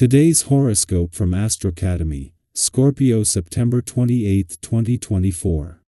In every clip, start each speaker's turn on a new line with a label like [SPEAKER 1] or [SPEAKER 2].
[SPEAKER 1] Today's horoscope from Astrocademy, Scorpio September 28, 2024.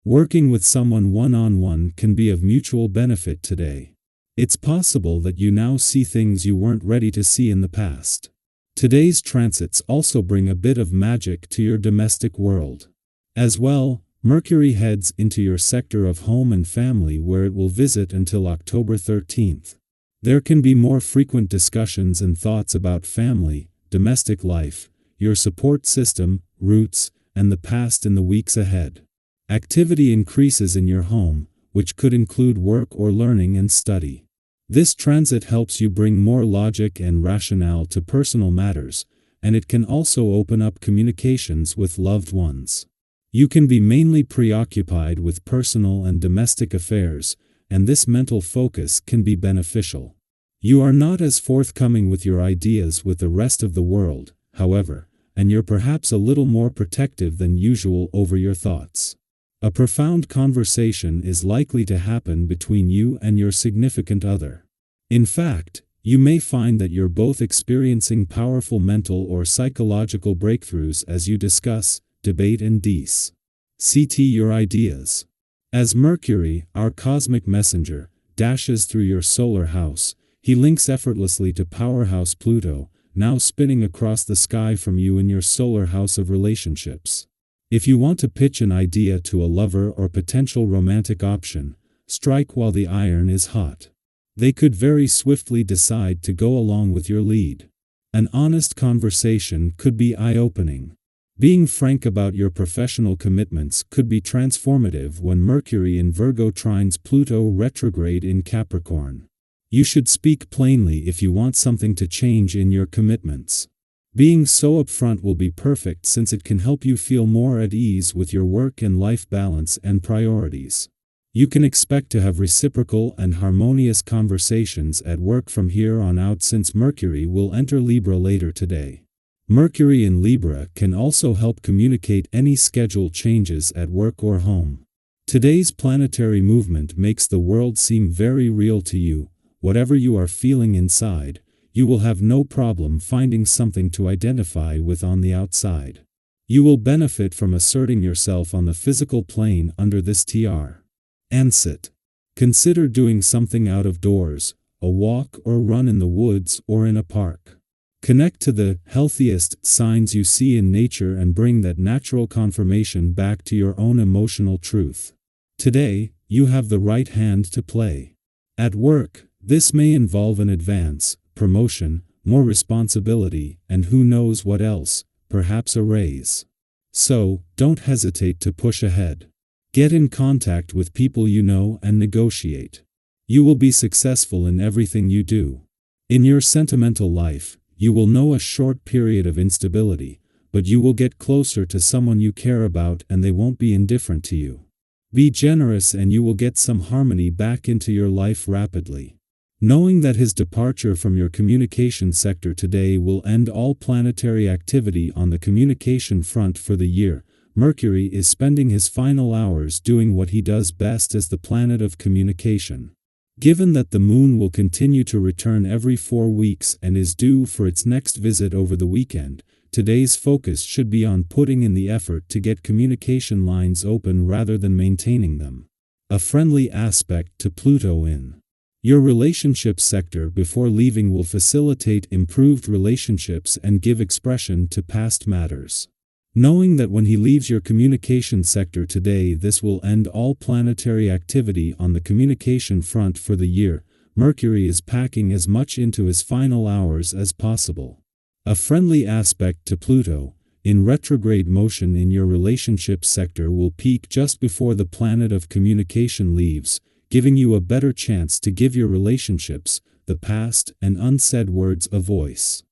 [SPEAKER 1] Working with someone one-on-one can be of mutual benefit today. It's possible that you now see things you weren't ready to see in the past. Today's transits also bring a bit of magic to your domestic world. As well, Mercury heads into your sector of home and family where it will visit until October 13th. There can be more frequent discussions and thoughts about family, domestic life, your support system, roots, and the past in the weeks ahead. Activity increases in your home, which could include work or learning and study. This transit helps you bring more logic and rationale to personal matters, and it can also open up communications with loved ones. You can be mainly preoccupied with personal and domestic affairs, and this mental focus can be beneficial. You are not as forthcoming with your ideas with the rest of the world, however, and you're perhaps a little more protective than usual over your thoughts. A profound conversation is likely to happen between you and your significant other. In fact, you may find that you're both experiencing powerful mental or psychological breakthroughs as you discuss, debate and CT your ideas. As Mercury, our cosmic messenger, dashes through your solar house, he links effortlessly to powerhouse Pluto, now spinning across the sky from you in your solar house of relationships. If you want to pitch an idea to a lover or potential romantic option, strike while the iron is hot. They could very swiftly decide to go along with your lead. An honest conversation could be eye-opening. Being frank about your professional commitments could be transformative when Mercury in Virgo trines Pluto retrograde in Capricorn. You should speak plainly if you want something to change in your commitments. Being so upfront will be perfect since it can help you feel more at ease with your work and life balance and priorities. You can expect to have reciprocal and harmonious conversations at work from here on out since Mercury will enter Libra later today. Mercury in Libra can also help communicate any schedule changes at work or home. Today's planetary movement makes the world seem very real to you. Whatever you are feeling inside, you will have no problem finding something to identify with on the outside. You will benefit from asserting yourself on the physical plane under this transit. Consider doing something out of doors, a walk or run in the woods or in a park. Connect to the healthiest signs you see in nature and bring that natural confirmation back to your own emotional truth. Today, you have the right hand to play. At work, this may involve an advance, promotion, more responsibility, and who knows what else, perhaps a raise. So, don't hesitate to push ahead. Get in contact with people you know and negotiate. You will be successful in everything you do. In your sentimental life, you will know a short period of instability, but you will get closer to someone you care about and they won't be indifferent to you. Be generous and you will get some harmony back into your life rapidly. Knowing that his departure from your communication sector today will end all planetary activity on the communication front for the year, Mercury is spending his final hours doing what he does best as the planet of communication. Given that the moon will continue to return every 4 weeks and is due for its next visit over the weekend, today's focus should be on putting in the effort to get communication lines open rather than maintaining them. A friendly aspect to Pluto in your relationship sector before leaving will facilitate improved relationships and give expression to past matters. Knowing that when he leaves your communication sector today this will end all planetary activity on the communication front for the year, Mercury is packing as much into his final hours as possible. A friendly aspect to Pluto, in retrograde motion in your relationship sector will peak just before the planet of communication leaves, giving you a better chance to give your relationships, the past and unsaid words a voice.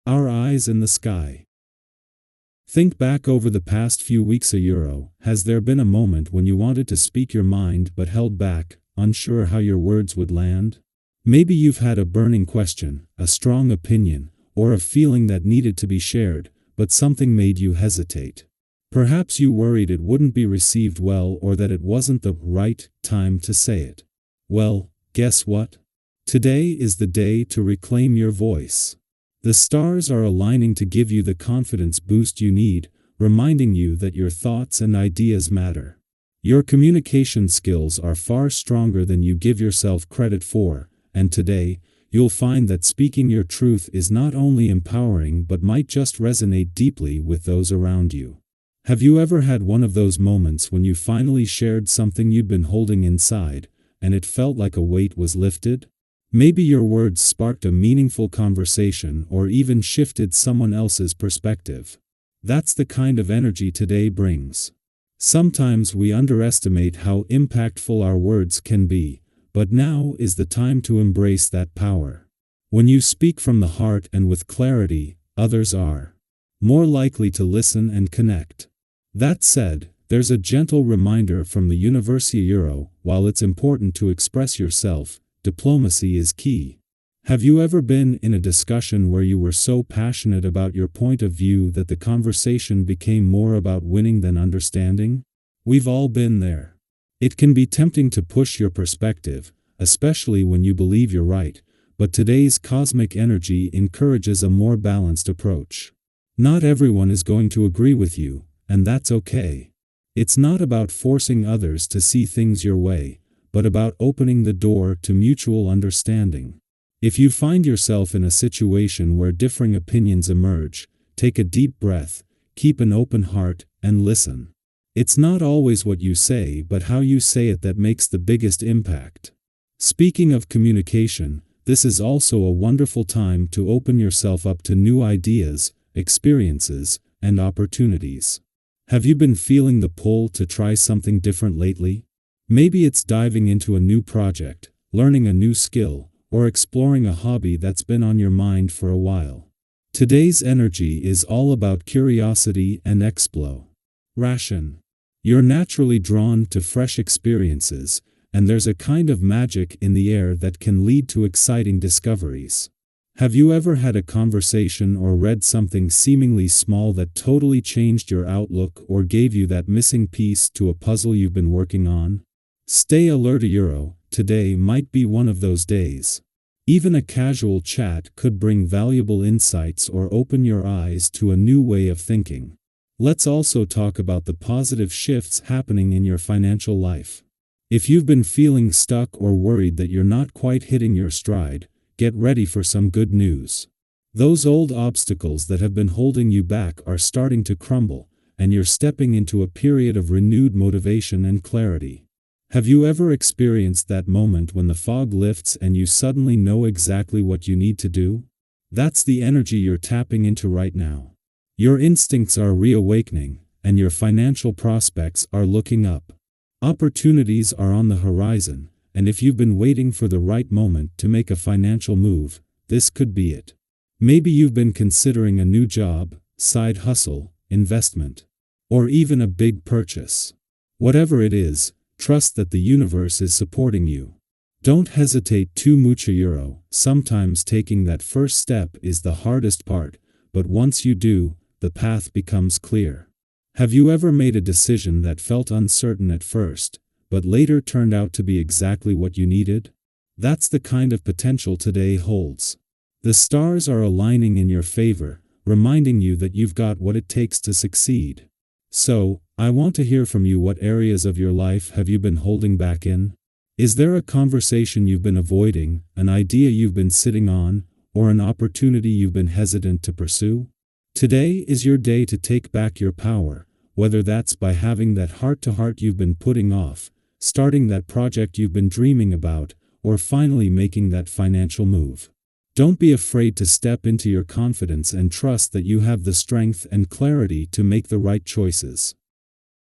[SPEAKER 1] Our eyes in the sky. Think back over the past few weeks. Has there been a moment when you wanted to speak your mind but held back, unsure how your words would land? Maybe you've had a burning question, a strong opinion, or a feeling that needed to be shared, but something made you hesitate. Perhaps you worried it wouldn't be received well or that it wasn't the right time to say it. Well, guess what? Today is the day to reclaim your voice. The stars are aligning to give you the confidence boost you need, reminding you that your thoughts and ideas matter. Your communication skills are far stronger than you give yourself credit for, and today, you'll find that speaking your truth is not only empowering but might just resonate deeply with those around you. Have you ever had one of those moments when you finally shared something you'd been holding inside, and it felt like a weight was lifted? Maybe your words sparked a meaningful conversation or even shifted someone else's perspective. That's the kind of energy today brings. Sometimes we underestimate how impactful our words can be, but now is the time to embrace that power. When you speak from the heart and with clarity, others are more likely to listen and connect. That said, there's a gentle reminder from the Universia Euro: while it's important to express yourself, diplomacy is key. Have you ever been in a discussion where you were so passionate about your point of view that the conversation became more about winning than understanding? We've all been there. It can be tempting to push your perspective, especially when you believe you're right, but today's cosmic energy encourages a more balanced approach. Not everyone is going to agree with you, and that's okay. It's not about forcing others to see things your way, but about opening the door to mutual understanding. If you find yourself in a situation where differing opinions emerge, take a deep breath, keep an open heart, and listen. It's not always what you say but how you say it that makes the biggest impact. Speaking of communication, this is also a wonderful time to open yourself up to new ideas, experiences, and opportunities. Have you been feeling the pull to try something different lately? Maybe it's diving into a new project, learning a new skill, or exploring a hobby that's been on your mind for a while. Today's energy is all about curiosity and exploration. You're naturally drawn to fresh experiences, and there's a kind of magic in the air that can lead to exciting discoveries. Have you ever had a conversation or read something seemingly small that totally changed your outlook or gave you that missing piece to a puzzle you've been working on? Stay alert, Euro. Today might be one of those days. Even a casual chat could bring valuable insights or open your eyes to a new way of thinking. Let's also talk about the positive shifts happening in your financial life. If you've been feeling stuck or worried that you're not quite hitting your stride, get ready for some good news. Those old obstacles that have been holding you back are starting to crumble, and you're stepping into a period of renewed motivation and clarity. Have you ever experienced that moment when the fog lifts and you suddenly know exactly what you need to do? That's the energy you're tapping into right now. Your instincts are reawakening, and your financial prospects are looking up. Opportunities are on the horizon, and if you've been waiting for the right moment to make a financial move, this could be it. Maybe you've been considering a new job, side hustle, investment, or even a big purchase. Whatever it is, trust that the universe is supporting you. Don't hesitate too much, Euro. Sometimes taking that first step is the hardest part, but once you do, the path becomes clear. Have you ever made a decision that felt uncertain at first, but later turned out to be exactly what you needed? That's the kind of potential today holds. The stars are aligning in your favor, reminding you that you've got what it takes to succeed. So, I want to hear from you. What areas of your life have you been holding back in? Is there a conversation you've been avoiding, an idea you've been sitting on, or an opportunity you've been hesitant to pursue? Today is your day to take back your power, whether that's by having that heart-to-heart you've been putting off, starting that project you've been dreaming about, or finally making that financial move. Don't be afraid to step into your confidence and trust that you have the strength and clarity to make the right choices.